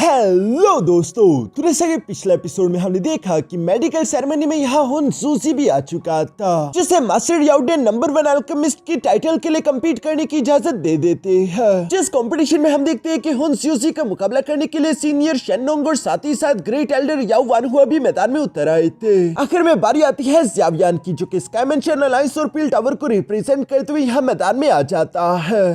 Hello दोस्तों, तो जैसा कि पिछले एपिसोड में हमने देखा कि मेडिकल सेरेमनी में यहाँ हुन सूजी भी आ चुका था, जिसे मास्टर याओडे नंबर 1 अल्केमिस्ट की टाइटल के लिए कम्पीट करने की इजाजत दे देते हैं। जिस कंपटीशन में हम देखते हैं कि हुन सूजी का मुकाबला करने के लिए सीनियर शेनोंग और साथ ही साथ ग्रेट एल्डर याओ वानहुआ भी मैदान में उतर आए थे। आखिर में बारी आती है ज़्यावियान की, जो कि स्काईमेंशन अलायंस और पील टावर को रिप्रेजेंट करते हुए यहाँ मैदान में आ जाता है।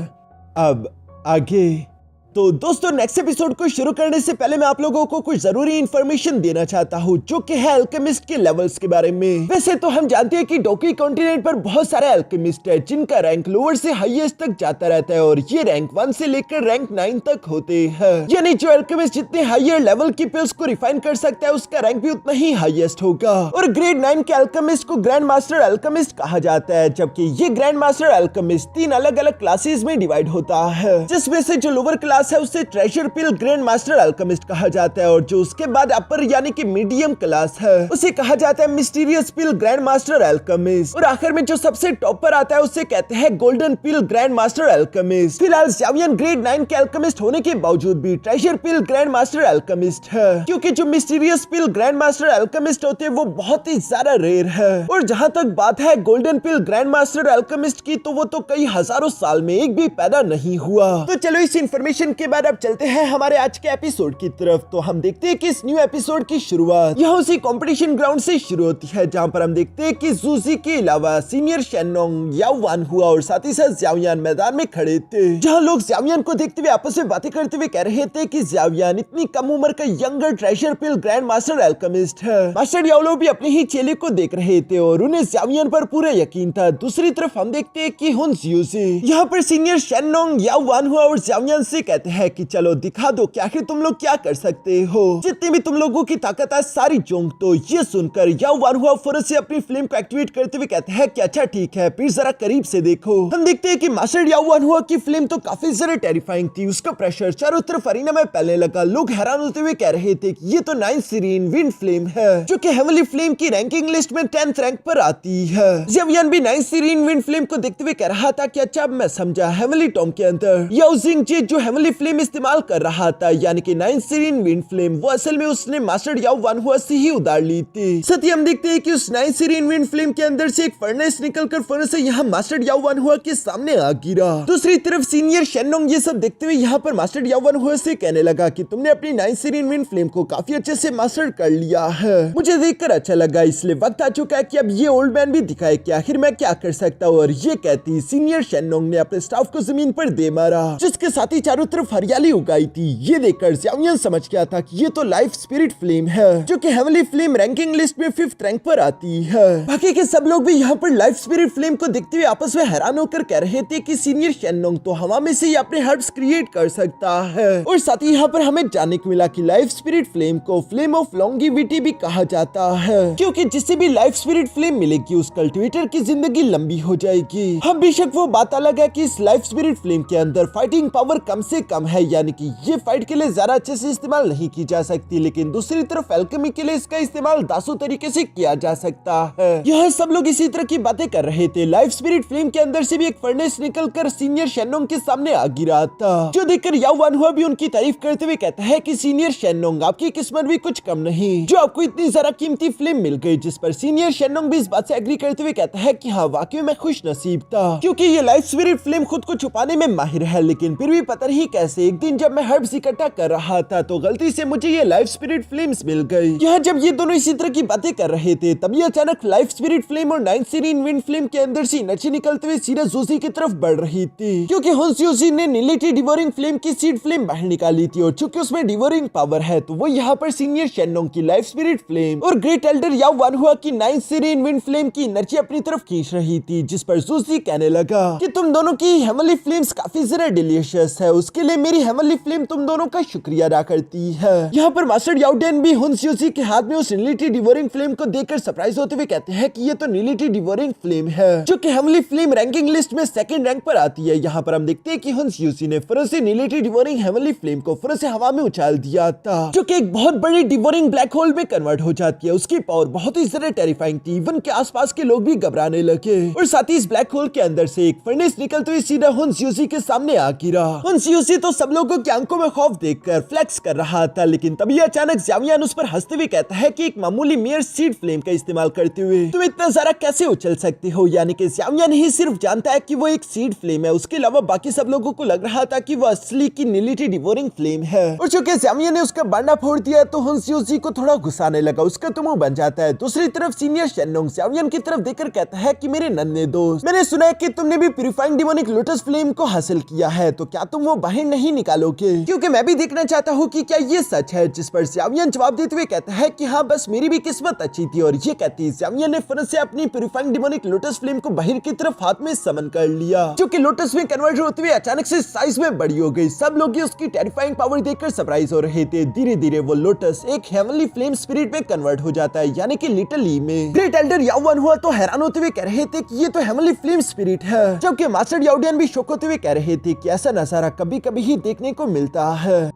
अब आगे तो दोस्तों, नेक्स्ट एपिसोड को शुरू करने से पहले मैं आप लोगों को कुछ जरूरी इंफॉर्मेशन देना चाहता हूँ, जो कि है अल्केमिस्ट के लेवल्स के बारे में। वैसे तो हम जानते हैं कि डोकी कॉन्टिनेंट पर बहुत सारे अल्केमिस्ट है, जिनका रैंक लोअर से हाईएस्ट तक जाता रहता है, और ये रैंक 1 से लेकर रैंक 9 तक होते हैं। यानी जो अल्केमिस्ट जितने हायर लेवल की पिल्स को रिफाइन कर सकता है, उसका रैंक भी उतना ही हाईएस्ट होगा। और ग्रेड 9 के अल्केमिस्ट को ग्रैंड मास्टर अल्केमिस्ट कहा जाता है, जबकि ये ग्रैंड मास्टर अल्केमिस्ट 3 अलग अलग क्लासेस में डिवाइड होता है, जिसमें से जो लोअर क्लास है उसे ट्रेजर पिल ग्रैंड मास्टर अल्केमिस्ट कहा जाता है, और जो उसके बाद अपर यानी कि मीडियम क्लास है उसे कहा जाता है मिस्टीरियस पिल ग्रैंड मास्टर अल्केमिस्ट, और आखिर में जो सबसे टॉप पर आता है उसे कहते हैं गोल्डन पिल ग्रैंड मास्टर अल्केमिस्ट। फिलहाल ज़्यावियन ग्रेड 9 के अल्केमिस्ट होने के बावजूद भी ट्रेजर पिल ग्रैंड मास्टर अल्केमिस्ट है, क्योंकि जो मिस्टीरियस पिल ग्रैंड मास्टर अल्केमिस्ट होते हैं वो बहुत ही ज्यादा रेयर है। और जहां तक बात है गोल्डन पिल ग्रैंड मास्टर अल्केमिस्ट की, तो वो तो कई हजारों साल में एक भी पैदा नहीं हुआ। तो चलो इस इंफॉर्मेशन के बाद अब चलते हैं हमारे आज के एपिसोड की तरफ। तो हम देखते हैं कि इस न्यू एपिसोड की शुरुआत यहाँ उसी कंपटीशन ग्राउंड से शुरू होती है, जहाँ पर हम देखते हैं कि जूजी के अलावा सीनियर शेनोंग, याओ वानहुआ और साथ ही साथ ज़्यावियान मैदान में खड़े थे, जहाँ लोग ज़्यावियान को देखते हुए आपस में बातें करते हुए कह रहे थे कि ज़्यावियान इतनी कम उम्र का यंगर ट्रेजर पिल ग्रैंड मास्टर अल्केमिस्ट है। मास्टर याओ भी अपने ही चेले को देख रहे थे और उन्हें ज़्यावियान पर पूरा यकीन था। दूसरी तरफ हम देखते हैं कि हुन ज़्यूजी यहाँ पर सीनियर शेनोंग, याओ वानहुआ और ज़्यावियान से कहते हैं कि चलो दिखा दो कि आखिर तुम लोग क्या कर सकते हो, जितनी भी तुम लोगों की ताकत है सारी झोंक दो। ये सुनकर याओ वानहुआ फौरन से अपनी फ्लेम को एक्टिवेट करते हुए कहते हैं कि अच्छा ठीक है, फिर जरा करीब से देखो। हम देखते हैं कि मास्टर याओ वानहुआ की फ्लेम तो काफी ज्यादा टेरिफाइंग थी, उसका प्रेशर चारों तरफ अरीना में फैलने लगा। लोग हैरान होते हुए कह रहे थे कि ये तो 9 सीरीन विंड फ्लेम है, जो कि हेवनली फ्लेम की रैंकिंग लिस्ट में 10th रैंक पर आती है। ज़्यावियान भी 9 सीरीन विंड फ्लेम को देखते हुए कह रहा था कि अच्छा अब मैं समझा, हेवनली टॉम के अंदर याओ जिंगजी जो हेवनली फ्लेम इस्तेमाल कर रहा था, यानी कि 9 सीरीन विंड फ्लेम, वो असल में उसने मास्टर याओ वानहुआ से ही उधार ली थी। साथ ही हम देखते हैं कि उस 9 सीरीन विंड फ्लेम के अंदर से एक फर्नेस निकलकर फर्नेस से यहाँ मास्टर याओ वानहुआ के सामने आ गिरा। दूसरी तरफ सीनियर शेनोंग ये सब देखते हुए यहाँ पर मास्टर याओ वानहुआ से कहने लगा कि तुमने अपनी 9 सीरीन विंड फ्लेम को काफी अच्छे से मास्टर कर लिया है, मुझे देखकर अच्छा लगा, इसलिए वक्त आ चुका है कि अब ये ओल्ड मैन भी दिखाए कि आखिर मैं क्या कर सकता हूँ। और ये कहती सीनियर शेनोंग ने अपने स्टाफ को जमीन पर दे मारा, जिसके साथ ही चारों तरफ हरियाली उगाई थी। ये देखकर ज़्यावियान समझ गया था कि ये तो लाइफ स्पिरिट फ्लेम है, जो कि हेवनली फ्लेम रैंकिंग लिस्ट में 5th रैंक पर आती है। बाकी के सब लोग भी यहाँ पर लाइफ स्पिरिट फ्लेम को देखते हुए आपस में हैरान होकर कह रहे थे कि सीनियर शेनोंग तो हवा में से ही अपने हर्ब्स क्रिएट कर सकता है। और साथ ही यहाँ पर हमें जानने को मिला कि लाइफ स्पिरिट फ्लेम को फ्लेम ऑफ लॉन्गिविटी भी कहा जाता है, क्योंकि जिससे भी लाइफ स्पिरिट फ्लेम मिलेगी उस कल्टिवेटर की जिंदगी लंबी हो जाएगी। हाँ बेशक वो बात अलग है कि इस लाइफ स्पिरिट फ्लेम के अंदर फाइटिंग पावर कम से कम है, यानी कि ये फाइट के लिए ज्यादा अच्छे से इस्तेमाल नहीं की जा सकती, लेकिन दूसरी तरफ एल्केमी के लिए इसका इस्तेमाल दासों तरीके से किया जा सकता है। यह सब लोग इसी तरह की बातें कर रहे थे। लाइफ स्पिरिट फ्लेम के अंदर से भी एक फर्नेस निकलकर सीनियर शेनोंग के सामने आ गिरा था, जो देखकर याओ वानहुआ भी उनकी तारीफ करते हुए कहता है कि सीनियर शेनोंग आपकी किस्मत भी कुछ कम नहीं, जो आपको इतनी ज्यादा कीमती फ्लेम मिल गई। जिस पर सीनियर शेनोंग भी इस बात से एग्री करते हुए कहता है कि हाँ वाकई में खुश नसीब था, क्योंकि ये लाइफ स्पिरिट फ्लेम खुद को छुपाने में माहिर है, लेकिन फिर भी पता नहीं कैसे एक दिन जब मैं हर्ब्स इकट्ठा कर रहा था तो गलती से मुझे ये लाइफ स्पिरिट फ्लेम्स मिल गई। यहाँ जब ये दोनों इसी तरह की बातें कर रहे थे, तभी अचानक लाइफ स्पिरिट फ्लेम और 9 सीरीन विंड फ्लेम के अंदर से एनर्जी निकलते हुए सीधा जूजी की तरफ बढ़ रही थी, क्योंकि हुन ज़्यूजी ने नीलेटी डिवोरिंग फ्लेम की सीड फ्लेम बाहर निकाली थी, और चूंकि उसमें डिवोरिंग पावर है तो वो यहाँ पर सीनियर शेनोंग की लाइफ स्पिरिट फ्लेम और ग्रेट एल्डर याओ वानहुआ की 9 सीरीन विंड फ्लेम की एनर्जी अपनी तरफ खींच रही थी। जिस पर जूजी कहने लगा कि तुम दोनों की हेवनली फ्लेम्स काफी ज्यादा डिलीशियस है, उसके लिए मेरी हेवनली फ्लेम तुम दोनों का शुक्रिया अदा करती है। यहाँ पर मास्टर याओडेन भी हुन ज़्यूजी के हाथ में उस नीलेटी डिवोरिंग फ्लेम को देखकर सरप्राइज होते हुए कहते हैं कि ये तो नीलेटी डिवोरिंग फ्लेम है, जो कि हेवनली फ्लेम रैंकिंग लिस्ट में 2nd रैंक पर आती है। यहाँ पर हम देखते हैं कि हुन ज़्यूजी ने फौरन से नीलेटी डिवोरिंग हेवनली फ्लेम को फौरन से हवा में उछाल दिया था, जो कि एक बहुत बड़ी डिवोरिंग ब्लैक होल में कन्वर्ट हो जाती है। उसकी पावर बहुत ही ज्यादा टेरिफाइंग थी, इवन के आसपास के लोग भी घबराने लगे। और साथ ही इस ब्लैक होल के अंदर से एक फर्नेस निकलते हुए सीधा हुन ज़्यूजी के सामने आ गिरा। हुन ज़्यूजी हुनसी तो सब लोगों की आंखों में खौफ देखकर फ्लेक्स कर रहा था, लेकिन तभी अचानक ज़ावियन उस पर हंसते हुए कहता है कि एक मामूली मेयर सीड फ्लेम का इस्तेमाल करते हुए तुम इतना सारा कैसे उछल सकते हो। यानी कि ज़ावियन ही सिर्फ जानता है कि वो एक सीड फ्लेम है, उसके अलावा बाकी सब लोगों को लग रहा था कि वो असली की नीलिटी डिवोरिंग फ्लेम है। और चूंकि ज़ावियन ने उसका बांडा फोड़ दिया तो हुनसी उसी को थोड़ा गुस्साने लगा, उसका तो मुंह बन जाता है। दूसरी तरफ सीनियर शेनलोंग ज़ावियन की तरफ देखकर कहता है कि मेरे नन्हे दोस्त, मैंने सुना है कि तुमने भी प्यूरिफाइंग डिमोनिक लोटस फ्लेम को हासिल किया है, तो क्या तुम वो बाहर नहीं निकालोगे? क्योंकि मैं भी देखना चाहता हूँ कि क्या ये सच है। जिस पर ज़ावियन जवाब देते हुए कहता है कि हाँ, बस मेरी भी किस्मत अच्छी थी। और ये कहती ज़ावियन ने फिर से अपनी प्यूरिफाइंग डिमोनिक लोटस फ्लेम को बाहर की तरफ हाथ में समन कर लिया, जो कि लोटस में कन्वर्ट होते हुए अचानक से साइज में बड़ी हो गई। सब लोग उसकी टेरिफाइंग पावर देखकर सरप्राइज हो रहे थे। धीरे धीरे वो लोटस एक हेवनली फ्लेम स्पिरिट में कन्वर्ट हो जाता है, यानी कि लिटिल ई में। ग्रेट एल्डर याओ वन हुआ तो हैरान होते हुए कह रहे थे कि ये तो हेवनली फ्लेम स्पिरिट है, जबकि मास्टर याओडियन भी शौक होते हुए कह रहे थे कि ऐसा नजारा कभी कभी ही देखने को मिलता है।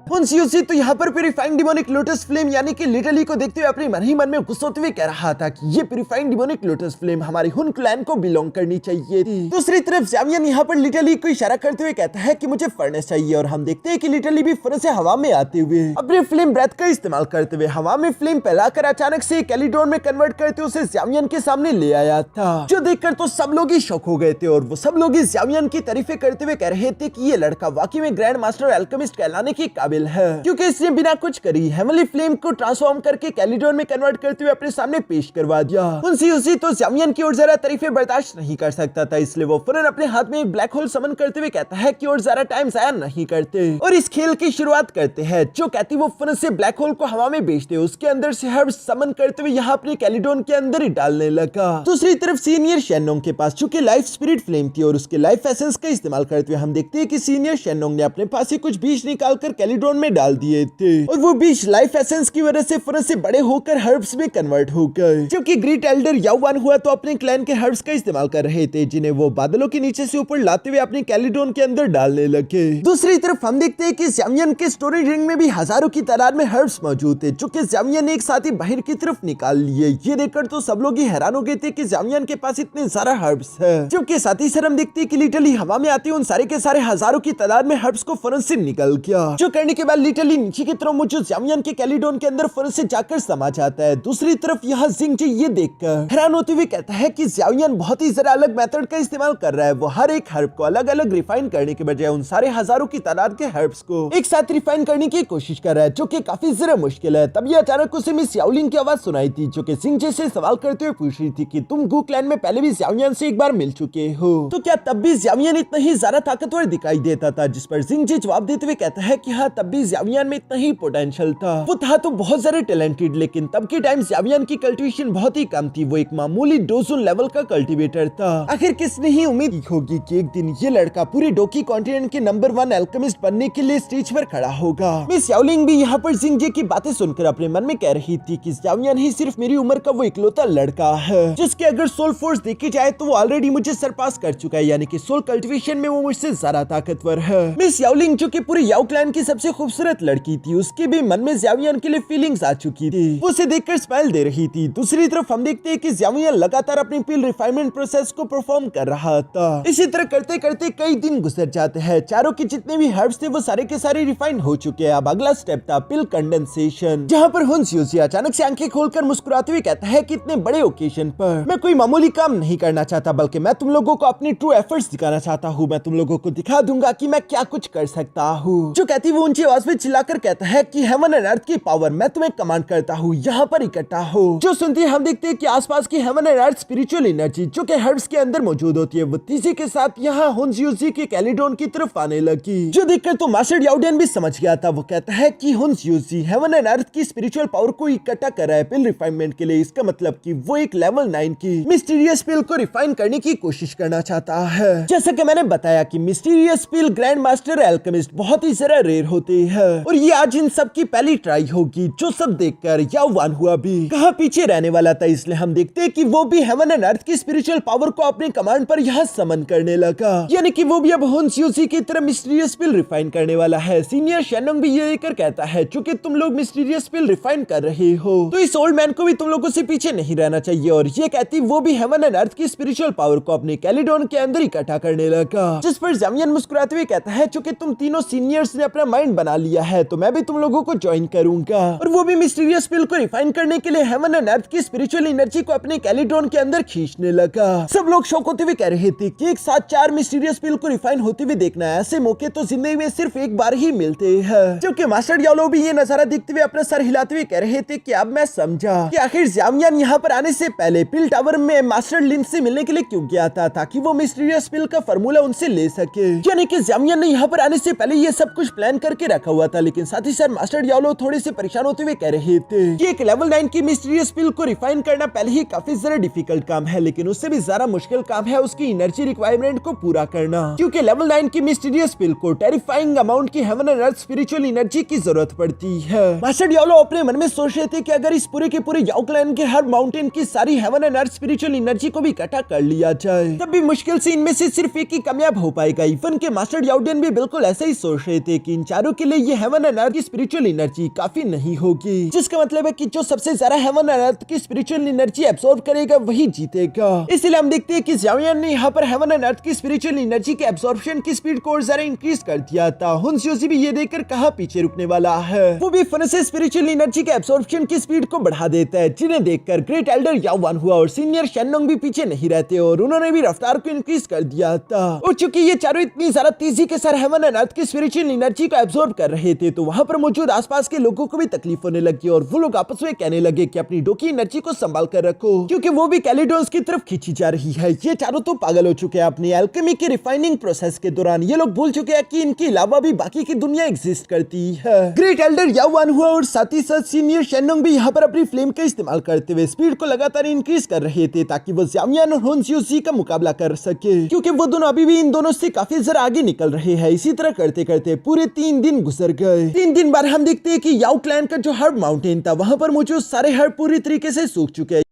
हुनसी तो यहाँ पर प्यूरिफाइंग डिमोनिक लोटस फ्लेम यानी कि लिटिल ई को देखते हुए अपने मन ही मन में गुस्सा होते हुए कह रहा था कि ये प्यूरिफाइंग डिमोनिक लोटस फ्लेम हमारी हुन क्लैन को बिलोंग करनी चाहिए थी। दूसरी तरफ ज़ावियन यहाँ पर लिटिल ई को इशारा करते हुए कहता है कि मुझे फर्नेस चाहिए, और हम देखते हैं कि लिटिल ई भी फर्नेस से हवा में आते हुए अपने फ्लेम ब्रेथ का इस्तेमाल करते हुए हवा में फ्लेम फैलाकर अचानक से कैलिडोन में कन्वर्ट करते उसे ज़ावियन के सामने ले आया था, जो देखकर तो सब लोग ही शॉक हो गए थे। और वो सब लोग ही ज़ावियन की तारीफें करते हुए कह रहे थे कि ये लड़का वाकई में ग्रैंड मास्टर अल्केमिस्ट कहलाने के काबिल है, क्योंकि इसने बिना कुछ करी हेवनली फ्लेम को ट्रांसफॉर्म करके कैलिडोन में कन्वर्ट करते हुए अपने सामने पेश करवा दिया। हुनसी तो ज़ावियन की और जरा तारीफें बर्दाश्त नहीं कर सकता था, इसलिए वो फौरन अपने हाथ में एक ब्लैक होल समन करते हुए कहता है कि और जरा टाइम जाया नहीं करते और इस खेल की शुरुआत करते हैं। जो कहती वो फौरन से ब्लैक होल को हवा में बेचते, उसके अंदर से हर्ब समन करते हुए यहाँ अपने कैलिडोन के अंदर ही डालने लगा। दूसरी तरफ सीनियर शेनलोंग के पास चूंकि लाइफ स्पिरिट फ्लेम थी और उसके लाइफ एसेंस का इस्तेमाल करते हुए हम देखते हैं कि सीनियर शेनलोंग ने अपने पास से कुछ बीज निकालकर कैलिडोन में डाल दिए थे, और वो बीज लाइफ एसेंस की वजह से फौरन से बड़े होकर हर्ब्स में कन्वर्ट हो गए। जबकि ग्रेट एल्डर याओ वन हुआ तो अपने क्लैन के हर्ब्स का इस्तेमाल कर रहे थे, जिन्हें वो बादलों के नीचे से ऊपर लाते हुए अपने कैलिडोन के अंदर डालने लगे। दूसरी तरफ हम देखते हैं कि ज़ावियन के स्टोरेज रिंग में भी हजारों की तादाद में हर्ब्स मौजूद थे, जो कि ज़ावियन ने एक साथ ही बाहर की तरफ निकाल लिए। ये देखकर तो सब लोग ही हैरान हो गए थे कि ज़ावियन के पास इतने सारे हर्ब्स है। जबकि साथ ही हम देखते हैं कि लिटिल ई हवा में आते उन सारे के सारे हजारों की तादाद में हर्ब्स को फौरन से निकल गया, जो करने के बाद लिटिल ई नीचे की तरफ मौजूद ज़ावियन के कैलिडोन के अंदर फौरन से जाकर समा जाता है। दूसरी तरफ यहाँ जिंगजी ये देखकर हैरान होते हुए कहता है कि ज़ावियन बहुत ही जरा अलग मेथड का इस्तेमाल कर रहा है। वो हर एक हर्ब को अलग अलग रिफाइन करने के बजाय उन सारे हजारों की तादाद के हर्ब्स को एक साथ रिफाइन करने की कोशिश कर रहा है, जो कि काफी जरा मुश्किल है। तभी अचानक उसे मिस याओलिंग की आवाज सुनाई थी, जो कि जिंगजी से सवाल करते हुए पूछ रही थी कि तुम गू क्लैन में पहले भी ज़ावियन से एक बार मिल चुके हो, तो क्या तब भी ज़ावियन इतना ही ज्यादा ताकतवर दिखाई देता था? जिस पर जिंगजी जवाब देते हुए कहता है कि हाँ, तब भी ज़ावियन में इतना ही पोटेंशियल था। वो था तो बहुत सारे टैलेंटेड, लेकिन तब के टाइम ज़ावियन की कल्टीवेशन बहुत ही कम थी। वो एक मामूली डोजन लेवल का कल्टीवेटर था। आखिर किसने ही उम्मीद की होगी कि एक दिन ये लड़का पूरे डोकी कॉन्टिनेंट के नंबर 1 अल्केमिस्ट बनने के लिए स्टेज पर खड़ा होगा। मिस याओलिंग भी यहाँ पर जिंगजी की बातें सुनकर अपने मन में कह रही थी कि ज़ावियन ही सिर्फ मेरी उम्र का वो इकलौता लड़का है जिसके अगर सोल फोर्स देखी जाए तो वो ऑलरेडी मुझे सरपास कर चुका है, यानी कि सोल कल्टीवेशन में वो मुझसे ज्यादा ताकतवर है। मिस याओलिंग जो कि पूरी याओ क्लैन की सबसे खूबसूरत लड़की थी, उसके भी मन में ज़ावियन के लिए फीलिंग्स आ चुकी थी। वो उसे देखकर स्माइल दे रही थी। दूसरी तरफ हम देखते हैं कि ज़ावियन लगातार अपनी पिल रिफाइनमेंट प्रोसेस को परफॉर्म कर रहा था। इसी तरह करते करते कई दिन गुजर जाते हैं। चारों के जितने भी हर्ब्स थे वो सारे के सारे रिफाइन हो चुके हैं। अब अगला स्टेप था पिल कंडेंसेशन, जहाँ पर हुनसी अचानक से आंखें खोलकर मुस्कुराते हुए कहता है कि इतने बड़े ओकेजन पर मैं कोई मामूली काम नहीं करना चाहता, बल्कि मैं तुम लोगों को अपनी ट्रू एफर्ट्स दिखाना चाहता हूँ। मैं तुम लोगों को दिखा दूंगा कि मैं क्या कुछ कर सकता हूँ। जो कहती वो ऊंची आवाज में चिल्लाकर कहता है कि हेवन एंड अर्थ की पावर मैं तुम्हें कमांड करता हूँ, यहाँ पर इकट्ठा हो। जो सुनती है हम देखते हैं कि आसपास की heaven and earth spiritual energy जो कि हर्ब्स के अंदर मौजूद होती है, वो तेजी के साथ यहाँ हुनसी के कैलिडोन की तरफ आने लगी। जो देखकर तो मास्टर याओडियन भी समझ गया था। वो कहता है कि हुनसी हेवन एंड अर्थ की स्पिरिचुअल पावर को इकट्ठा कर रहा है पिल रिफाइनमेंट के लिए। इसका मतलब कि वो एक लेवल 9 की मिस्टीरियस पिल को रिफाइन करने की कोशिश करना चाहता है। जैसा कि मैंने बताया कि मिस्टीरियस पिल ग्रैंड मास्टर अल्केमिस्ट बहुत ही जरा रेयर होती होते हैं और ये आज इन सब की पहली ट्राई होगी, जो सब देखकर याओ वान हुआ भी कहाँ पीछे रहने वाला था। इसलिए हम देखते हैं कि वो भी हेवन एंड अर्थ की स्पिरिचुअल पावर को अपने कमांड पर यहाँ समन करने लगा, यानी कि वो भी अब हुन स्यूजी की तरह मिस्टीरियस पिल रिफाइन करने वाला है। सीनियर शेनोंग भी ये लेकर कहता है, चूंकि तुम लोग मिस्टीरियस पिल रिफाइन कर रहे हो तो इस ओल्ड मैन को भी तुम लोगों से पीछे नहीं रहना चाहिए। और ये कहती वो भी हेवन एंड अर्थ की स्पिरिचुअल पावर को अपने कैलिडोन के अंदर इकट्ठा करने लगा, जिस पर ज़ावियन मुस्कुराते हुए कहता है, चूंकि तुम तीनों सीनियर्स ने अपना माइंड बना लिया है तो मैं भी तुम लोगों को ज्वाइन करूंगा। और वो भी मिस्टीरियस पिल को रिफाइन करने के लिए हेवन एंड अर्थ की स्पिरिचुअल एनर्जी को अपने कैलिडोन के अंदर खींचने लगा। सब लोग शौक होते हुए कह रहे थे कि एक साथ 4 मिस्टीरियस पिल को रिफाइन होते हुए देखना है, ऐसे मौके तो जिंदगी में सिर्फ एक बार ही मिलते हैं। क्योंकि मास्टर यालो भी ये नजारा देखते हुए अपना सर हिलाते हुए कह रहे थे कि अब मैं समझा कि आखिर ज़ावियन यहाँ पर आने से पहले पिल टावर में मास्टर लिन से मिलने के लिए क्यों गया था, ताकि वो मिस्टीरियस पिल का फार्मूला उनसे ले सके। यानी कि ज़ावियन ने यहाँ पर आने से पहले ये सब कुछ प्लान करके रखा हुआ था। लेकिन साथ ही साथ मास्टर यालो थोड़े से परेशान होते हुए कह रहे थे कि एक लेवल 9 की मिस्टीरियस पिल को रिफाइन करना पहले ही काफी ज्यादा डिफिकल्ट काम है, लेकिन उससे भी ज्यादा मुश्किल काम है उसकी एनर्जी रिक्वायरमेंट को पूरा करना, क्योंकि लेवल 9 की मिस्टीरियस पिल को टेरिफाइंग अमाउंट की heaven and earth spiritual energy की जरूरत पड़ती है। मास्टर यालो अपने मन में सोच रहे थे कि अगर इस पूरे के पूरे याओ क्लैन के हर माउंटेन की सारी heaven and earth spiritual energy को भी इकट्ठा कर लिया जाए, तब भी मुश्किल से इनमें से सिर्फ एक ही कामयाब हो पाएगा। इवन के मास्टर याओडेन भी बिल्कुल ऐसे ही सोच रहे थे कि इन चारों के लिए ये हेवन एंड अर्थ की स्पिरिचुअल एनर्जी काफी नहीं होगी, जिसका मतलब है कि जो सबसे ज्यादा हेवन एंड अर्थ की स्पिरिचुअल एनर्जी एब्सॉर्ब करेगा वही जीतेगा। इसलिए हम देखते हैं कि ज़ावियन ने यहाँ पर हेवन एंड अर्थ की स्पिरिचुअल एनर्जी के एब्सॉर्प्शन की स्पीड को और ज्यादा इंक्रीज कर दिया था। हुन स्यूजी भी ये देखकर कहाँ पीछे रुकने वाला है, वो भी फन से स्पिरिचुअल एनर्जी के एब्सॉर्प्शन की स्पीड को बढ़ा देता है, जिन्हें देखकर ग्रेट एल्डर याओ वान हुआ और सीनियर शेनोंग भी पीछे नहीं रहते और उन्होंने भी रफ्तार को इंक्रीज कर दिया था। और चूंकि ये चारों इतनी ज्यादा तेजी के साथ हेवन एंड अर्थ की स्पिरिचुअल एनर्जी को एब्सॉर्ब कर रहे थे तो वहां पर मौजूद आसपास के लोगों को भी तकलीफ होने लगी और वो लोग आपस में कहने लगे कि अपनी डोकी एनर्जी को संभाल कर रखो, क्योंकि वो भी कैलिडोन्स की तरफ खींची जा रही है। ये चारों तो पागल हो चुके हैं अपनी एल्केमी के रिफाइनिंग प्रोसेस के दौरान। ये लोग भूल चुके हैं कि इनके अलावा भी बाकी की दुनिया एग्जिस्ट करती है। ग्रेट एल्डर याओ वान हुआ और साथ ही साथ सीनियर शेनोंग भी यहाँ पर अपनी फ्लेम का इस्तेमाल करते हुए स्पीड को लगातार इंक्रीज कर रहे थे, ताकि वो ज़ावियन और हुन स्यूजी का मुकाबला कर सके, क्योंकि वो दोनों अभी भी इन दोनों से काफी जरा आगे निकल रहे हैं। इसी तरह करते करते पूरे 3 दिन गुजर गए। 3 दिन बाद हम देखते हैं कि याओ क्लैन का जो हर्ब माउंटेन था वहां पर मौजूद सारे हर्ब पूरी तरीके से सूख चुके हैं,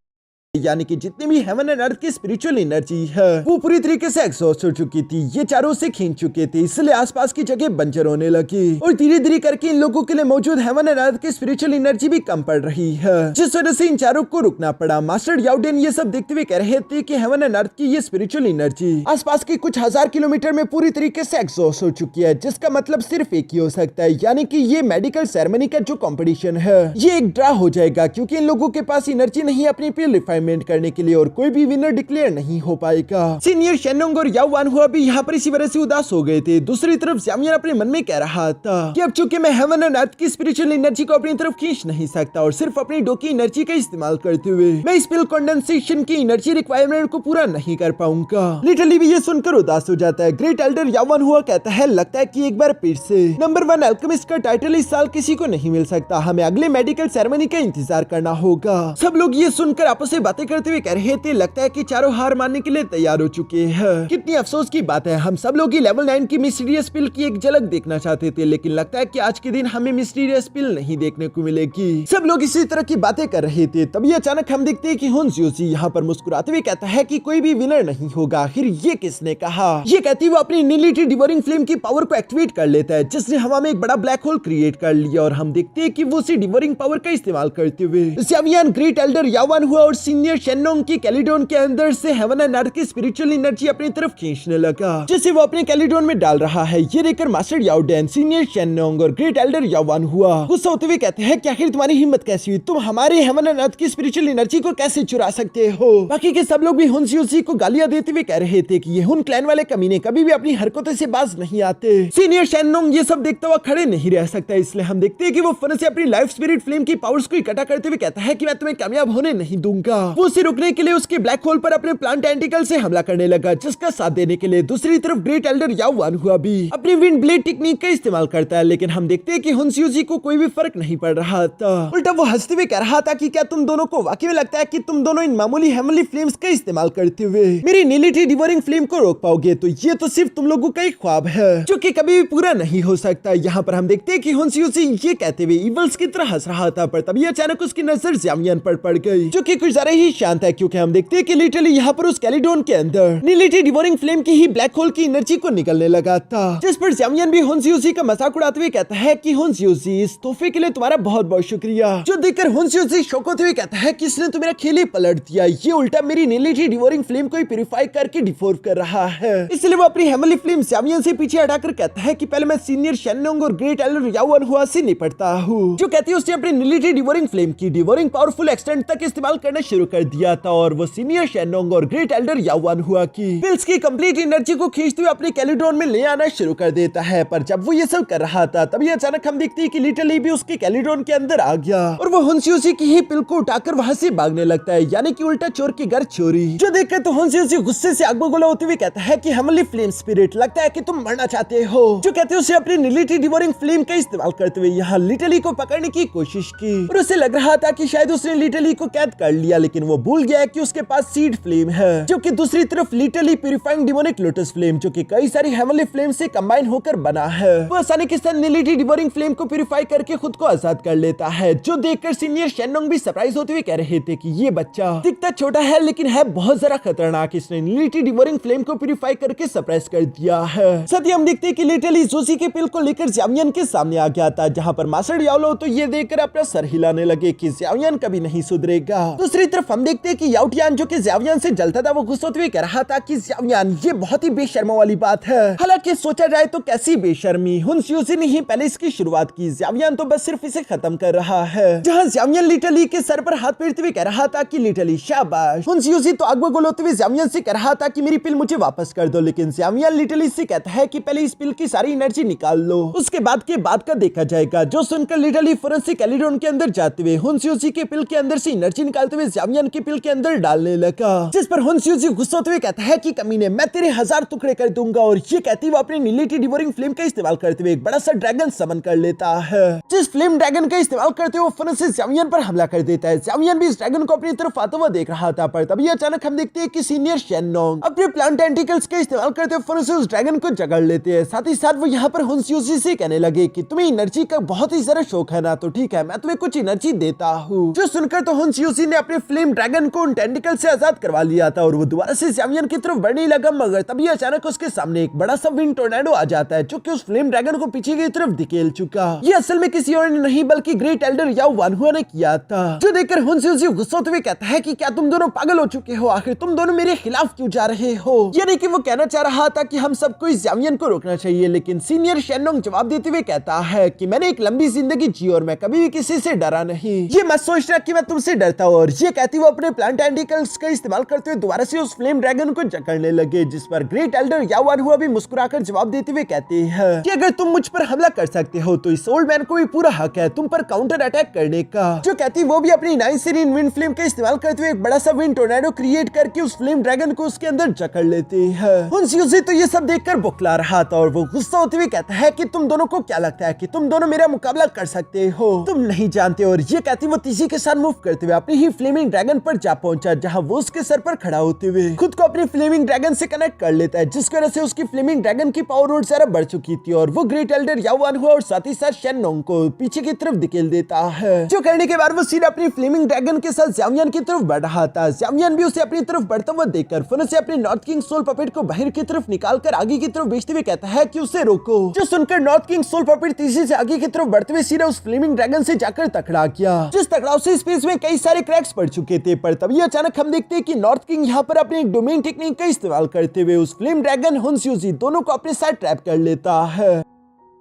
यानी कि जितनी भी हेवन एंड अर्थ की स्पिरिचुअल एनर्जी है वो पूरी तरीके से एग्जॉस्ट हो चुकी थी। ये चारों से खींच चुके थे, इसलिए आसपास की जगह बंजर होने लगी और धीरे धीरे करके इन लोगों के लिए मौजूद हेवन एंड अर्थ की स्पिरिचुअल एनर्जी भी कम पड़ रही है, जिस वजह से इन चारों को रुकना पड़ा। मास्टर याओडेन ये सब देखते हुए कह रहे थे कि हेवन एंड अर्थ की ये स्पिरिचुअल एनर्जी आसपास के कुछ हजार किलोमीटर में पूरी तरीके से एग्जॉस्ट हो चुकी है, जिसका मतलब सिर्फ एक ही हो सकता है, यानी कि ये मेडिकल सेरेमनी का जो कॉम्पिटिशन है ये एक ड्रा हो जाएगा, क्योंकि इन लोगों के पास एनर्जी नहीं अपनी पिल रिफाइनमेंट करने के लिए और कोई भी विनर डिक्लेयर नहीं हो पाएगा। सीनियर शेनोंग और याओ वान हुआ भी यहाँ पर इसी वजह से उदास हो गए थे। दूसरी तरफ ज़ावियन अपने मन में कह रहा था कि अब चूंकि मैं हेवन एंड अर्थ की स्पिरिचुअल एनर्जी को अपनी तरफ खींच नहीं सकता और सिर्फ अपनी डोकी एनर्जी का इस्तेमाल करते हुए मैं इस पिल कंडेंसेशन की एनर्जी रिक्वायरमेंट को पूरा नहीं कर पाऊंगा। लिटरली भी ये सुनकर उदास हो जाता है। ग्रेट एल्डर याओ वान हुआ कहता है, लगता है कि एक बार फिर से नंबर 1 अल्केमिस्ट का टाइटल इस साल किसी को नहीं मिल सकता, हमें अगले मेडिकल सेरेमनी का इंतजार करना होगा। सब लोग ये सुनकर आपस में बातें करते हुए कह रहे थे, लगता है कि चारों हार मानने के लिए तैयार हो चुके हैं। कितनी अफसोस की बात है, हम सब लोग ही लेवल 9 की मिस्टीरियस पिल की एक झलक देखना चाहते थे, लेकिन लगता है कि आज के दिन हमें मिस्टीरियस पिल नहीं देखने को मिलेगी। सब लोग इसी तरह की बातें कर रहे थे, तभी अचानक हम देखते हैं कि हुन स्यूजी यहाँ पर मुस्कुराते हुए कहता है कि कोई भी विनर नहीं होगा। आखिर ये किसने कहा? ये कहती वो अपनी नीलिटी डिवोरिंग फ्लेम की पावर को एक्टिवेट कर लेता है, जिसने हवा में एक बड़ा ब्लैक होल क्रिएट कर लिया और हम देखते हैं कि वो उसी डिवोरिंग पावर का इस्तेमाल करते हुए ज़ावियन, ग्रेट एल्डर याओ वान हुआ और सीनियर शेनोंग की कैलिडोन के अंदर से हेवन एंड अर्थ की स्पिरिचुअल एनर्जी अपनी तरफ खींचने लगा, जिसे वो अपने कैलिडोन में डाल रहा है। ये देखकर मास्टर याओडेन, सीनियर शेनोंग और ग्रेट एल्डर याओ वान हुआ गुस्सा होते हुए कहते हैं कि आखिर तुम्हारी हिम्मत कैसी हुई, तुम हमारे हेवन एंड अर्थ की स्पिरिचुअल एनर्जी को कैसे चुरा सकते हो? बाकी के सब लोग भी हुन स्यूजी को गालियां देते हुए कह रहे थे कि ये हुन क्लैन वाले कमीने कभी भी अपनी हरकतों से बाज नहीं आते। सीनियर शेनोंग ये सब देखता हुआ खड़े नहीं रह सकता, इसलिए हम देखते हैं कि वो फन से अपनी लाइफ स्पिरिट फ्लेम की पावर्स को इकट्ठा करते हुए कहता है कि मैं तुम्हें कामयाब होने नहीं दूंगा। वो उसे रोकने के लिए उसके ब्लैक होल पर अपने प्लांट टेंटिकल से हमला करने लगा, जिसका साथ देने के लिए दूसरी तरफ ग्रेट एल्डर याओ वान हुआ भी अपनी विंड ब्लेड टेक्निक का इस्तेमाल करता है। लेकिन हम देखते हैं कि हुनस्यूजी को कोई भी फर्क नहीं पड़ रहा था। उल्टा वो हंसते हुए कह रहा था कि क्या तुम दोनों को वाकई में लगता है कि तुम दोनों इन मामूली हेमली फ्लेम्स का इस्तेमाल करते हुए मेरी नीली टी डिवोरिंग फ्लेम को रोक पाओगे? तो ये तो सिर्फ तुम लोगों का एक ख्वाब है जो कि कभी भी पूरा नहीं हो सकता। यहाँ पर हम देखते हैं कि हुनस्यूजी ये कहते हुए इवल्स की तरह हंस रहा था, पर तभी अचानक उसकी नजर ज़्यामियन पर पड़ गई, जो कि कुछ ज्यादा ही शांत है, क्योंकि हम देखते हैं कि लिटरली यहाँ पर उस कैलिडोन के अंदर नीली टी डिवोरिंग फ्लेम की ही ब्लैक होल की एनर्जी को निकलने लगा था। जिस पर ज़्यामियन भी हुनस्यूजी का मजाक उड़ाते हुए कहता है कि हुनस्यूजी, इस तोहफे के लिए तुम्हारा बहुत बहुत शुक्रिया। जो देखकर हुनस्यूजी शौक होते हुए कहता है कि इसने तो मेरा खेल ही पलट दिया, ये उल्टा मेरी नीली टी डिवोरिंग फ्लेम को ही प्यूरिफाई करके डिफोर्म कर रहा है। इसलिए वो अपनी हेमली फ्लेम ज़्यामियन से पीछे हटाकर कहता है कि पहले मैं सीनियर शेन्नोंग और ग्रेट एल्डर याओ वान हुआ से निपटता हूँ। जो कहती है उसने अपनी नीली टी डिवोरिंग फ्लेम की डिवोरिंग पावरफुल एक्सटेंट तक इस्तेमाल करना शुरू कर दिया था, और वो सीनियर शेन्नोंग और ग्रेट एल्डर याओ वान हुआ की पिल्स की कंप्लीट एनर्जी को खींचते हुए अपने कैलिडोन में ले आना शुरू कर देता है। पर जब वो ये सब कर रहा था तभी अचानक हम देखते हैं कि लिटरली भी उसके कैलिडोन के अंदर आ गया और वो हुनस्यूजी की ही पिल को उठाकर वहां से भागने लगता है, यानी कि उल्टा चोर के घर चोरी। जो देखकर तो हुनस्यूजी गुस्से से आग बगोला होते हुए कहता है कि हेमली फ्लेम स्पिरिट, लगता है कि तुम मरना चाहते हो। जो कहते हैं उसे अपनी नीली टी डिवोरिंग फ्लेम का इस्तेमाल करते हुए यहाँ लिटरली को पकड़ने की कोशिश की, और उसे लग रहा था कि शायद उसने लिटरली को कैद कर लिया, लेकिन वो भूल गया कि उसके पास सीड फ्लेम है, जो कि दूसरी तरफ literally purifying demonic lotus flame, जो कि कई सारी हेमली फ्लेम से कंबाइन होकर बना है। वो आसानी के साथ नीली टी डिवोरिंग फ्लेम को प्यूरिफाई करके खुद को आजाद कर लेता है। जो देखकर सीनियर शेन्नोंग भी सरप्राइज होते हुए कह रहे थे कि ये बच्चा दिखता छोटा है लेकिन है बहुत जरा खतरनाक, इसने नीली टी डिवोरिंग फ्लेम को प्यूरिफाई करके सप्रेस कर दिया है। साथ ही हम देखते हैं कि लिटरली जोशी के पिल को लेकर ज़्यामियन के सामने आ गया था, जहां पर मास्टर याओलो तो ये देखकर अपना सर हिलाने लगे कि ज़्यामियन कभी नहीं सुधरेगा। दूसरी तरफ हम देखते हैं कि याओटियान जो कि ज़्यामियन से जलता था, वो गुस्से हुए कह रहा था कि ज़्यामियन ये बहुत ही बेशर्मा वाली बात है। हालांकि सोचा जाए तो कैसी बेशर्मी, हुनस्यूजी ने ही पहले इसकी शुरुआत की, ज़्यामियन तो बस सिर्फ इसे खत्म कर रहा है। जहां ज़्यामियन लिटरली के सर पर हाथ फेरते हुए कह रहा था कि लिटरली शाबाश। हुनस्यूजी तो आग बगोला होते हुए ज़्यामियन से कह रहा था कि मेरी पिल मुझे वापस कर दो, लेकिन ज़्यामियन लिटरली से कहता है कि पहले इस पिल की सारी एनर्जी निकाल लो, उसके बाद के बाद का देखा जाएगा। जो सुनकर लिटरली फौरन से कैलिडोन के अंदर जाते हुए हुनस्यूजी के पिल के अंदर से एनर्जी निकालते हुए ज़्यामियन के पिल के अंदर डालने लगा, जिस पर हुनस्यूजी गुस्सा होते हुए कहता है कि कमीने, मैं तेरे 1000 टुकड़े कर दूंगा। और ये कहती वो अपनी नीली टी डिवोरिंग फ्लेम का इस्तेमाल करते हुए एक बड़ा सा ड्रैगन समन कर लेता है, जिस फ्लेम ड्रैगन का इस्तेमाल करते हुए फौरन से ज़्यामियन पर हमला कर देता है। ज़्यामियन भी इस ड्रैगन को अपनी तरफ आता हुआ देख रहा था, पर तभी अचानक हम देखते हैं कि सीनियर शेन्नोंग अपने प्लांट टेंटिकल्स का इस्तेमाल करते हुए फौरन से उस ड्रैगन को जकड़ लेते हैं। साथ ही साथ वो यहाँ पर हुनस्यूजी से कहने लगे कि तुम्हें एनर्जी का बहुत ही ज्यादा शौक है ना, तो ठीक है, मैं तुम्हें कुछ एनर्जी देता हूँ। जो सुनकर तो हुनस्यूजी ने अपने फ्लेम ड्रैगन को उन टेंटिकल से आजाद करवा लिया था, और वो दोबारा से ज़्यामियन की तरफ बढ़ने लगा, मगर तभी अचानक उसके सामने एक बड़ा सा विंड टोर्नेडो आ जाता है, जो कि उस फ्लेम ड्रैगन को पीछे की तरफ धकेल चुका। ये असल में किसी और ने नहीं बल्कि ग्रेट एल्डर याओ वान हुआ ने किया था। जो देखकर हुनस्यूजी गुस्सा होते हुए कहता है कि क्या तुम दोनों पागल हो चुके हो, आखिर तुम दोनों मेरे खिलाफ क्यों जा रहे हो। यानी कि वो कहना चाह रहा था कि हम सबको इस ज़्यामियन को रोकना चाहिए, लेकिन सीनियर शेन्नोंग जवाब देते हुए कहता है कि मैंने एक लंबी जिंदगी जी और मैं कभी भी किसी से डरा नहीं, ये मत सोचना कि मैं तुमसे डरता हूँ। और ये कहती वो अपने प्लांट टेंटिकल्स का इस्तेमाल करते हुए दोबारा से उस फ्लेम ड्रैगन को जकड़ने लगे, जिस पर ग्रेट एल्डर याओ वान हुआ भी मुस्कुराकर जवाब देते हुए कहते हैं कि अगर तुम मुझ पर हमला कर सकते हो तो इस ओल्ड मैन को भी पूरा हक है तुम पर काउंटर अटैक करने का। जो कहती वो भी अपनी 9 सीरीन विंड फ्लेम का इस्तेमाल करते हुए एक बड़ा सा विंड टोर्नेडो क्रिएट करके उस फ्लेम ड्रैगन को उसके अंदर जकड़ लेते हैं। हुनस्यूजी तो ये सब देखकर बुकला रहा था, और वो गुस्सा होते हुए कहता है कि तुम दोनों को क्या लगता है कि तुम दोनों मेरा मुकाबला कर सकते हो, तुम नहीं जानते। और ये कहती वो तेजी के साथ मूव करते हुए अपनी ही फ्लेमिंग ड्रैगन पर जा पहुंचा, जहां वो उसके सर पर खड़ा होते हुए खुद को अपनी फ्लेमिंग ड्रैगन से कनेक्ट कर लेता है, जिसकी वजह से उसकी फ्लेमिंग ड्रैगन की पावर और ज्यादा बढ़ चुकी थी, और वो ग्रेट एल्डर याओ वान हुआ और साथ ही साथ शेन्नोंग को पीछे की तरफ धकेल देता है। जो करने के बाद वो सीधा अपनी फ्लेमिंग ड्रैगन के साथ ज़्यामियन की तरफ बढ़ रहा था। ज़्यामियन भी उसे अपनी तरफ बढ़ता हुआ देखकर फौरन से अपने नॉर्थ किंग सोल पपेट को बाहर की तरफ निकालकर आगे की तरफ भेजते हुए कहता है कि उसे रोको। जो सुनकर नॉर्थ किंग सोल पपेट तेजी से आगे की तरफ बढ़ते हुए सीधा उस फ्लेमिंग ड्रैगन से जाकर टकरा गया, जिस टकराव से स्पेस में कई सारे क्रैक्स पड़ चुके थे। पर तभी अचानक हम देखते हैं कि नॉर्थ किंग यहाँ पर अपनी एक डोमेन टेक्निक का इस्तेमाल करते हुए उस फ्लेम ड्रैगन हुनस्यूजी दोनों को अपने साथ ट्रैप कर लेता है।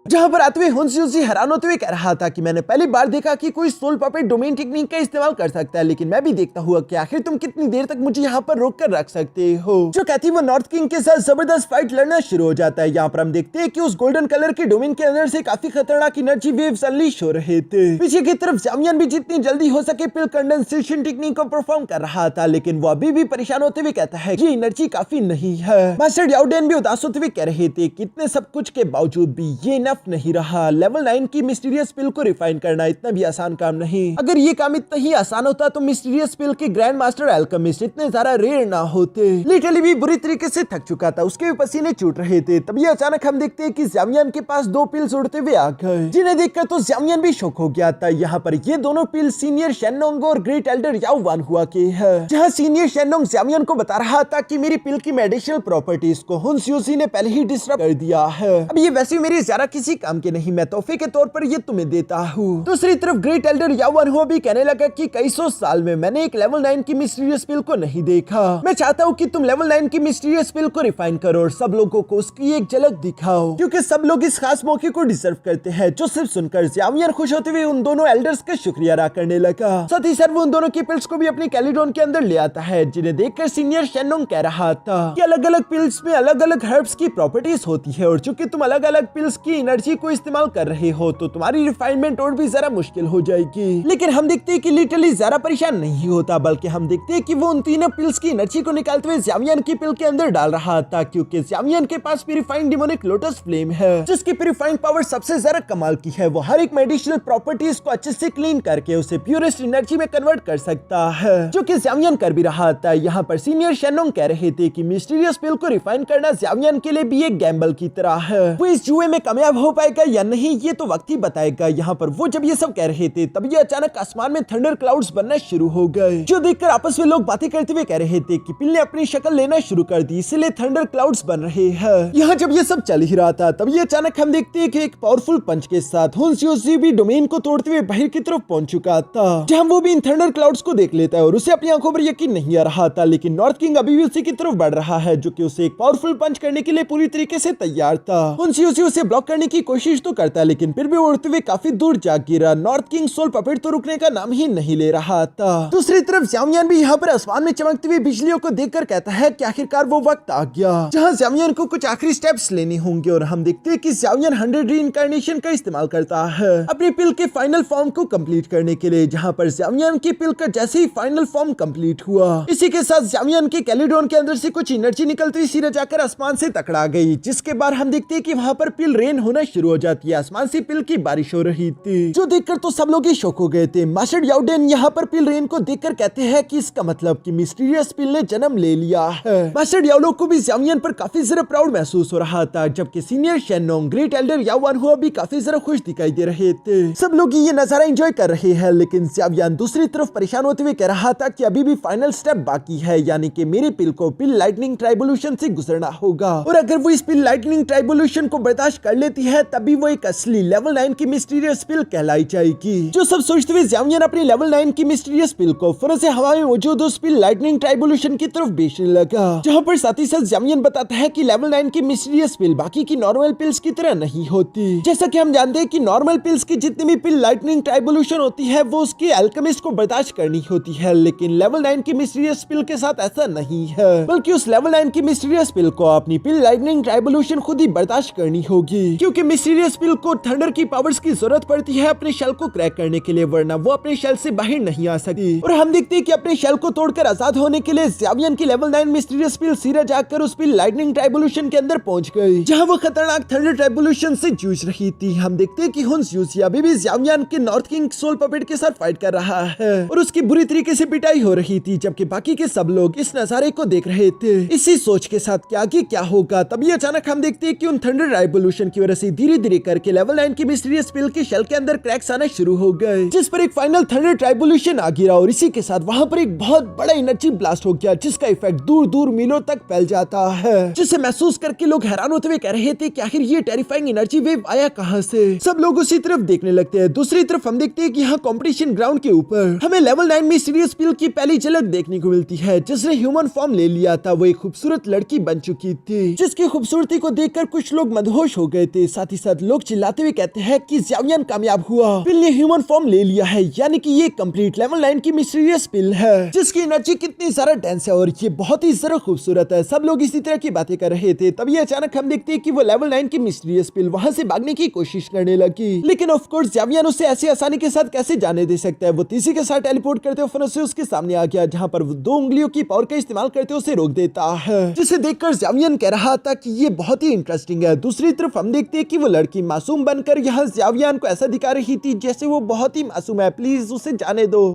जहाँ पर आते हुए हुन यूजी हैरान होते हुए कह रहा था कि मैंने पहली बार देखा कि कोई सोल पपेट डोमेन टेक्निक का इस्तेमाल कर सकता है, लेकिन मैं भी देखता हुआ कि आखिर तुम कितनी देर तक मुझे यहाँ पर रोक कर रख सकते हो। जो कहती वो नॉर्थ किंग के साथ जबरदस्त फाइट लड़ना शुरू हो जाता है। यहाँ पर हम देखते हैं कि उस गोल्डन कलर के डोमेन के अंदर से काफी खतरनाक एनर्जी वेव्स अनलीश हो रहे थे। पीछे की तरफ जामियन भी जितनी जल्दी हो सके पिल कंडेंसेशन टेक्निक को परफॉर्म कर रहा था, लेकिन वो अभी भी परेशान होते हुए कहता है ये एनर्जी काफी नहीं है। मास्टर याओडेन भी उदास होते हुए कह रहे थे कि इतने सब कुछ के बावजूद भी ये इनफ नहीं रहा। लेवल 9 की मिस्टीरियस पिल को रिफाइन करना इतना भी आसान काम नहीं। अगर ये काम इतना ही आसान होता तो मिस्टीरियस पिल के ग्रैंड मास्टर अल्केमिस्ट इतने ज्यादा रेयर ना होते। लिटरली भी बुरी तरीके से थक चुका था, उसके भी पसीने छूट रहे थे। तभी अचानक हम देखते हैं कि जामियन के पास 2 पिल्स उड़ते हुए आ गए, जिन्हें देखकर तो जामियन भी शॉक हो गया था। यहाँ पर ये दोनों पिल सीनियर शेनोंग और ग्रेट एल्डर याओ वान हुआ के है। जहाँ सीनियर शेनोंग जामियन को बता रहा था कि मेरी पिल की मेडिसिनल प्रॉपर्टीज को हुन यूजी ने पहले ही डिस्टर्ब कर दिया है। अब ये वैसे मेरी ज्यादा किसी काम के नहीं, मैं तोहफे के तौर पर ये तुम्हें देता हूँ। दूसरी तरफ ग्रेट एल्डर याओ वान हुआ भी कहने लगा कि कई सौ साल में मैंने एक लेवल 9 की मिस्टीरियस पिल को नहीं देखा। मैं चाहता हूँ कि तुम लेवल 9 की मिस्टीरियस पिल को रिफाइन करो और सब लोगों को उसकी एक झलक दिखाओ, क्योंकि सब लोग इस खास मौके को डिजर्व करते हैं। जो सिर्फ सुनकर जामियन खुश होते हुए उन दोनों एल्डर्स का शुक्रिया अदा करने लगा। साथ ही सर वो उन दोनों की पिल्स को भी अपनी कैलिडोन के अंदर ले आता है, जिन्हें देखकर सीनियर शेनोंग कह रहा था कि अलग अलग पिल्स में अलग अलग हर्ब्स की प्रॉपर्टीज होती है और चूंकि तुम अलग अलग पिल्स की एनर्जी को इस्तेमाल कर रहे हो तो तुम्हारी रिफाइनमेंट और भी जरा मुश्किल हो जाएगी। लेकिन हम देखते हैं कि लिटरली जरा परेशान नहीं होता, बल्कि हम देखते हैं कि वो उन तीनों पिल्स की एनर्जी को निकालते हुए जामियन की पिल के अंदर डाल रहा था, क्योंकि जामियन के पास प्यूरिफाइंग डिमोनिक लोटस फ्लेम है, जिसकी प्यूरिफाइंग पावर सबसे ज्यादा कमाल की है। वो हर एक मेडिसिनल प्रॉपर्टीज को अच्छे से क्लीन करके उसे प्योरेस्ट एनर्जी में कन्वर्ट कर सकता है, जो कि जामियन कर भी रहा था। यहाँ पर सीनियर शेनोंग कह रहे थे कि मिस्टीरियस पिल को रिफाइन करना जामियन के लिए भी एक गैम्बल की तरह है। वो इस जुए में कामयाब हो पाएगा या नहीं ये तो वक्त ही बताएगा। यहाँ पर वो जब ये सब कह रहे थे तब ये अचानक आसमान में थंडर क्लाउड्स बनना शुरू हो गए, जो देखकर आपस में लोग बातें करते हुए कह रहे थे कि पिल ने अपनी शक्ल लेना शुरू कर दी, इसलिए थंडर क्लाउड्स बन रहे हैं। यहाँ जब ये सब चल ही रहा था तब ये अचानक हम देखते हैं कि एक पावरफुल पंच के साथ हुन यूजी भी डोमेन को तोड़ते हुए बाहर की तरफ पहुंच चुका था, जहाँ वो भी इन थंडर क्लाउड्स को देख लेता है और उसे अपनी आंखों पर यकीन नहीं आ रहा था। लेकिन नॉर्थ किंग अभी भी उसी की तरफ बढ़ रहा है, जो कि उसे एक पावरफुल पंच करने के लिए पूरी तरीके से तैयार था। हुन यूजी उसे ब्लॉक करने की कोशिश तो करता है, लेकिन फिर भी उड़ते हुए काफी दूर जा गिरा। नॉर्थ किंग सोल पपेट तो रुकने का नाम ही नहीं ले रहा था। दूसरी तरफ जामियन भी यहाँ पर आसमान में चमकती हुई बिजलियों को देखकर कहता है कि आखिरकार वो वक्त आ गया जहाँ जामियन को कुछ आखिरी स्टेप्स लेने होंगे, और हम देखते हैं कि जामियन 100 रीइंकार्नेशन का इस्तेमाल करता है अपनी पिल के फाइनल फॉर्म को कंप्लीट करने के लिए। जहाँ पर जामियन की पिल का जैसे ही फाइनल फॉर्म कंप्लीट हुआ, इसी के साथ जामियन के कैलिडोन के अंदर से कुछ एनर्जी निकलती हुई सीधा जाकर आसमान से टकरा गई, जिसके बाद हम देखते हैं कि वहाँ पर पिल रेन होना शुरू हो जाती है। आसमान से पिल की बारिश हो रही थी, जो देखकर तो सब लोग ही शॉक हो गए थे। मास्टर याओडेन यहाँ पर पिल रेन को देखकर कहते हैं कि इसका मतलब कि मिस्टीरियस पिल ने जन्म ले लिया है। मास्टर याओलो को भी जामियन पर काफी ज्यादा प्राउड महसूस हो रहा था, जबकि सीनियर शेनोंग, ग्रेट एल्डर याओ वान हुआ भी काफी ज्यादा खुश दिखाई दे रहे थे। सब लोग ये नजारा एंजॉय कर रहे हैं, लेकिन जामियन दूसरी तरफ परेशान होते हुए कह रहा था कि अभी भी फाइनल स्टेप बाकी है, यानी कि मेरी पिल को पिल लाइटनिंग ट्राइबोल्यूशन से गुजरना होगा, और अगर वो इस पिल लाइटनिंग ट्राइबोल्यूशन को बर्दाश्त कर लेती है तभी वो एक असली लेवल 9 की मिस्टीरियस पिल कहलाई जाएगी। जो सब सोचते हुए जामियन अपनी लेवल 9 की मिस्टीरियस पिल को फौरन से हवा में मौजूद उस पिल लाइटनिंग ट्राइबोल्यूशन की तरफ बेचने लगा, जहाँ पर साथ ही साथ जामियन बताता है कि लेवल 9 की मिस्टीरियस पिल बाकी की नॉर्मल पिल्स की तरह नहीं होती। जैसा कि हम जानते हैं कि नॉर्मल पिल्स की जितनी भी पिल लाइटनिंग ट्राइबोल्यूशन होती है वो उसके अल्केमिस्ट को बर्दाश्त करनी होती है, लेकिन लेवल 9 की मिस्टीरियस पिल के साथ ऐसा नहीं है, बल्कि उस लेवल 9 की मिस्टीरियस पिल को अपनी पिल लाइटनिंग ट्राइबोल्यूशन खुद ही बर्दाश्त करनी होगी, क्योंकि मिस्टीरियस पिल को थंडर की पावर्स की जरूरत पड़ती है अपने शेल को क्रैक करने के लिए, वरना वो अपने शेल से बाहर नहीं आ सकती। और हम देखते हैं कि अपने शेल को तोड़कर आजाद होने के लिए जामियन की लेवल 9 मिस्टीरियस पिल सीधा जाकर उस पिल लाइटनिंग ट्राइबोल्यूशन के अंदर पहुंच गई, जहां वो खतरनाक थंडर ट्राइबोल्यूशन से जूझ रही थी। हम देखते हैं कि हुन यूजी अभी भी जामियन के नॉर्थ किंग सोल पपेट के साथ फाइट कर रहा है और उसकी बुरी तरीके से पिटाई हो रही थी, जबकि बाकी के सब लोग इस नजारे को देख रहे थे, इसी सोच के साथ कि आगे क्या होगा। तभी अचानक हम देखते हैं कि उन थंडर ट्राइबोल्यूशन की वजह से धीरे धीरे करके लेवल 9 की मिस्टीरियस पिल के शेल के अंदर क्रैक्स आना शुरू हो गए, जिस पर एक फाइनल थंडर ट्राइबोल्यूशन आ गिरा और इसी के साथ वहां पर एक बहुत बड़ा एनर्जी ब्लास्ट हो गया, जिसका इफेक्ट दूर दूर मीलों तक फैल जाता है, जिसे महसूस करके लोग हैरान होते हुए कह रहे थे कि आखिर ये टेरिफाइंग एनर्जी वेव आया कहां से। सब लोग उसी तरफ देखने लगते हैं। दूसरी तरफ हम देखते हैं कि यहाँ कंपटीशन ग्राउंड के ऊपर हमें लेवल 9 मिस्टीरियस पिल की पहली झलक देखने को मिलती है, जिसने ह्यूमन फॉर्म ले लिया था। वो एक खूबसूरत लड़की बन चुकी थी, जिसकी खूबसूरती को देखकर कुछ लोग मदहोश हो गए थे। साथ ही साथ लोग चिल्लाते हुए कहते हैं कि ज़ावियन कामयाब हुआ, पिल ने ह्यूमन फॉर्म ले लिया है, यानी कि ये कंप्लीट लेवल 9 की मिस्टीरियस पिल है जिसकी एनर्जी कितनी ज्यादा डेंस है और ये बहुत ही ज्यादा खूबसूरत है। सब लोग इसी तरह की बातें कर रहे थे, तभी अचानक हम देखते हैं कि वो लेवल 9 की मिस्टीरियस पिल वहां से भागने की कोशिश करने लगी, लेकिन ऑफ कोर्स ज़ावियन उसे ऐसी आसानी के साथ कैसे जाने दे सकता है। वो तीसरी के साथ टेलीपोर्ट करते हुए फिर से उसके सामने आ गया, जहां पर वो 2 उंगलियों की पावर का इस्तेमाल करते हुए उसे रोक देता है, जिसे देखकर ज़ावियन कह रहा था कि ये बहुत ही इंटरेस्टिंग है। दूसरी तरफ हम देखते हैं कि वो लड़की मासूम बनकर यहाँ ज़ावियन को ऐसा दिखा रही थी जैसे वो बहुत ही मासूम है, प्लीज उसे जाने दो।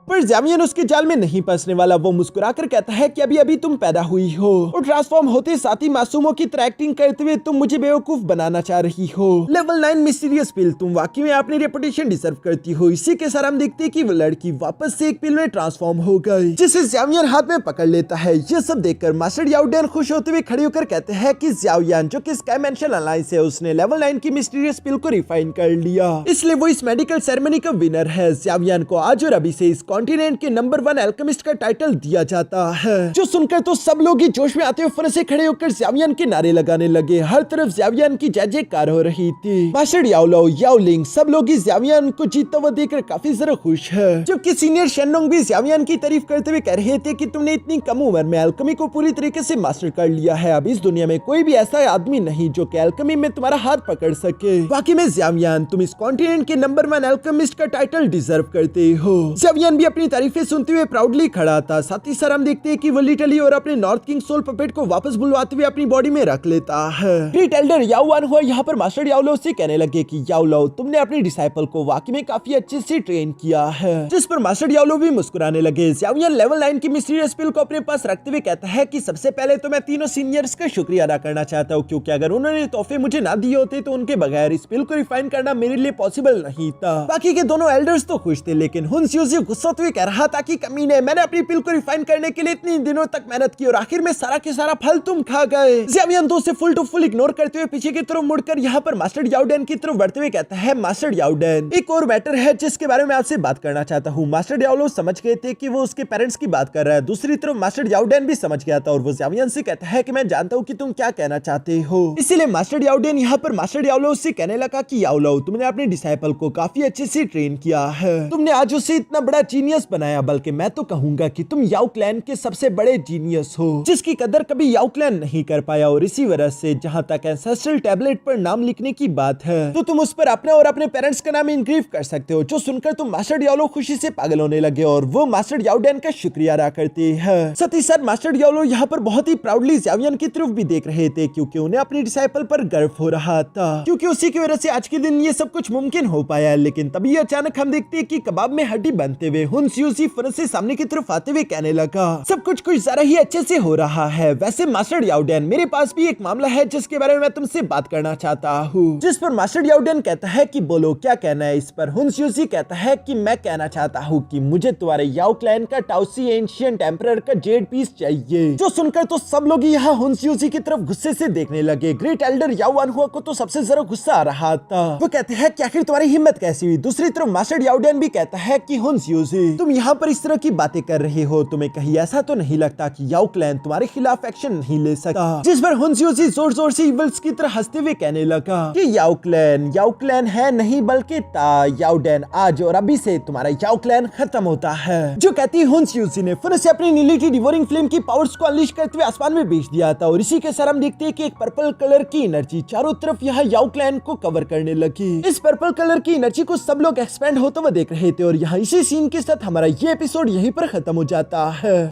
पर ज़ावियन उसके जाल में नहीं फंसने वाला। वो मुस्कुराकर कहता है कि अभी अभी तुम पैदा हुई हो और ट्रांसफॉर्म होते साथ ही मासूमों की तरह एक्टिंग करते हुए तुम मुझे बेवकूफ बनाना चाह रही हो। लेवल 9 मिस्टीरियस पिल, तुम वाकई में अपनी रेपुटेशन डिजर्व करती हो। इसी के साथ हम देखते हैं कि वो लड़की वापस से एक पिल में ट्रांसफॉर्म हो गई, जिसे ज़ावियन हाथ में पकड़ लेता है। ये सब देखकर मास्टर याओडेन खुश होते हुए खड़े होकर कहते हैं कि ज़ावियन, जो कि स्काई मेंशन अलायंस है, उसने लेवल 9 की मिस्टीरियस पिल को रिफाइन कर लिया, इसलिए वो इस मेडिकल सेरेमनी का विनर है। ज़ावियन को आज और अभी से इस कॉन्टिनेंट के नंबर 1 अल्केमिस्ट का टाइटल दिया जाता है। जो सुनकर तो सब लोग ही जोश में आते हुए फिर से खड़े होकर ज़ावियन के नारे लगाने लगे। हर तरफ ज़ावियन की जय जयकार हो रही थी। मास्टर याओलो, याओलिंग, सब लोग ही ज़ावियन को जीतता हुआ देखकर काफी ज्यादा खुश है, जबकि सीनियर शेनलोंग भी ज़ावियन की तारीफ करते हुए कह रहे थे कि तुमने इतनी कम उम्र में अल्केमी को पूरी तरीके से मास्टर कर लिया है। अब इस दुनिया में कोई भी ऐसा आदमी नहीं जो कि अल्केमी में तुम्हारा हाथ पकड़ सके। वाकई में ज़ावियन, तुम इस कॉन्टिनेंट के नंबर 1 अल्केमिस्ट का टाइटल डिजर्व करते हो। ज़ावियन भी अपनी तारीफें सुनते हुए प्राउडली खड़ा था। साथ ही साथ हम देखते हैं कि वो लिटरली और अपने नॉर्थ किंग सोल पपेट को वापस बुलवाते हुए अपनी बॉडी में रख लेता है। ग्रेट एल्डर याओवान हुआ यहाँ पर मास्टर याओलो से कहने लगे कि याओलो, तुमने अपने डिसाइपल को वाकई में काफी अच्छे से ट्रेन किया है, जिस पर मास्टर याओलो भी मुस्कुराने लगे। ज़ावियन लेवल 9 की मिस्टीरियस पिल को अपने पास रखते हुए कहता है कि सबसे पहले तो मैं तीनों सीनियर्स का शुक्रिया अदा करना चाहता हूँ, क्योंकि अगर उन्होंने तोहफे मुझे ना दिए होते तो उनके बगैर इस पिल को रिफाइन करना मेरे लिए पॉसिबल नहीं था। बाकी के दोनों एल्डर्स तो खुश थे, लेकिन हुन स्यूजी गुस्सा हुए कह रहा था कि कमीने, मैंने अपनी पिल को रिफाइन करने के लिए इतनी दिनों तक मेहनत की और आखिर में सारा के सारा फल तुम खा गए। ज़ावियन तो उसे फुल टू फुल इग्नोर करते हुए पीछे की तरफ मुड़कर यहाँ पर मास्टर याओडेन की तरफ बढ़ते हुए कहता है, मास्टर याओडेन, एक और मैटर है जिसके बारे में आपसे बात करना चाहता हूँ। मास्टर याओलो समझ गए थे कि वो उसके पेरेंट्स की बात कर रहा है। दूसरी तरफ मास्टर याओडेन भी समझ गया था और वो ज़ावियन से कहता है कि मैं जानता हूँ कि तुम क्या कहना चाहते हो। इसीलिए मास्टर याओडेन यहाँ पर मास्टर याओलो से कहने लगा कि याओलो, तुमने अपने डिसाइपल को काफी अच्छे से ट्रेन किया है, तुमने आज उसे इतना बड़ा जीनियस बनाया, बल्कि मैं तो कहूंगा कि तुम याओ क्लैन के सबसे बड़े जीनियस हो, जिसकी कदर कभी याओ क्लैन नहीं कर पाया। और इसी वजह से जहां तक एंसेस्ट्रल टैबलेट पर नाम लिखने की बात है, तो तुम उस पर अपना और अपने पेरेंट्स का नाम इनग्रेव कर सकते हो। जो सुनकर तुम मास्टर याओलो खुशी से पागल होने लगे और वो मास्टर याओडेन का शुक्रिया अदा करते हैं। साथ ही साथ मास्टर याओलो यहाँ पर बहुत ही प्राउडली ज़ावियन की तरफ भी देख रहे थे, क्योंकि उन्हें अपने डिसाइपल पर गर्व हो रहा था, क्योंकि उसी की वजह से आज के दिन ये सब कुछ मुमकिन हो पाया है। लेकिन तभी अचानक हम देखते हैं कि कबाब में हड्डी बनते हुए हुन स्यूजी फिर से सामने की तरफ आते हुए कहने लगा, सब कुछ ज्यादा ही अच्छे से हो रहा है। वैसे मास्टर याओडेन, मेरे पास भी एक मामला है जिसके बारे में मैं तुमसे बात करना चाहता हूँ। जिस पर मास्टर याओडेन कहता है कि बोलो क्या कहना है। इस पर हुन स्यूजी कहता है कि मैं कहना चाहता हूँ कि मुझे तुम्हारे याओ क्लैन का टाउसी एंशिएंट एम्परर का जेड पीस चाहिए। जो सुनकर तो सब लोग यहाँ हुन स्यूजी की तरफ गुस्से से देखने लगे। ग्रेट एल्डर याओवान हुआ को तो सबसे ज्यादा गुस्सा आ रहा था। वो कहते हैं कि आखिर तुम्हारी हिम्मत कैसी हुई। दूसरी तरफ मास्टर याओडेन भी कहता है कि हुन स्यूजी, तुम यहाँ पर इस तरह की बातें कर रहे हो, तुम्हें कहीं ऐसा तो नहीं लगता कि याओ क्लैन तुम्हारे खिलाफ एक्शन नहीं ले सकता। जिस पर हुन स्यूजी जोर जोर से इविल्स की तरह हंसते हुए कहने लगा कि याओ क्लैन है नहीं बल्कि ता याओडेन, आज और अभी से तुम्हारा याओ क्लैन खत्म होता है। जो कहती हुन स्यूजी ने फिर से अपनी नीली डिवोरिंग फ्लेम की पावर्स को अनलीश करते हुए आसमान में भेज दिया था और इसी के साथ हम देखते हैं कि एक पर्पल कलर की एनर्जी चारों तरफ यहाँ याओ क्लैन को कवर करने लगी। इस पर्पल कलर की एनर्जी को सब लोग एक्सपेंड होते हुए देख रहे थे और यहाँ इसी सीन के साथ हमारा ये एपिसोड यहीं पर खत्म हो जाता है।